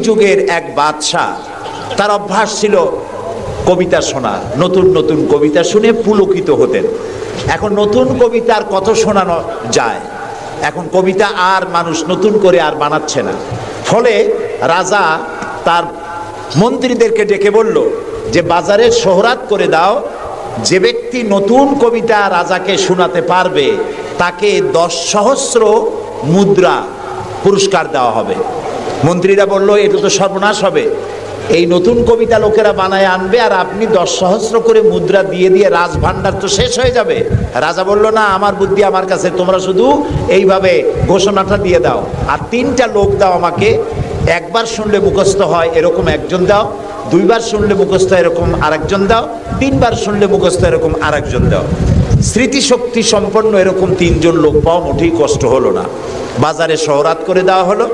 যুগের এক বাদশাহ, তার অভ্যাস ছিল কবিতা শোনা, নতুন নতুন কবিতা শুনে পুলকিত হতেন। এখন নতুন কবিতা আর কত শোনানো যায়, এখন কবিতা আর মানুষ নতুন করে আর বানাচ্ছে না। ফলে রাজা তার মন্ত্রীদেরকে ডেকে বলল যে বাজারে শোহরাত করে দাও, যে ব্যক্তি নতুন কবিতা রাজাকে শোনাতে পারবে তাকে 10 সহস্র মুদ্রা পুরস্কার দেওয়া হবে। মন্ত্রীরা বলল এটা তো সর্বনাশ হবে, এই নতুন কবিতা লোকেরা বানায় আনবে আর আপনি 10 সহস্র করে মুদ্রা দিয়ে দিয়ে রাজভাণ্ডার তো শেষ হয়ে যাবে। রাজা বলল না, আমার বুদ্ধি আমার কাছে, তোমরা শুধু এইভাবে ঘোষণাটা দিয়ে দাও আর 3টা লোক দাও আমাকে, একবার শুনলে মুখস্থ হয় এরকম একজন দাও, 2বার শুনলে মুখস্থ এরকম আরেকজন দাও, 3বার শুনলে মুখস্থ এরকম আরেকজন দাও। স্মৃতিশক্তি সম্পন্ন এরকম 3জন লোক পাওয়া মোটেই কষ্ট হলো না। বাজারে শোহরাত করে দেওয়া হলো।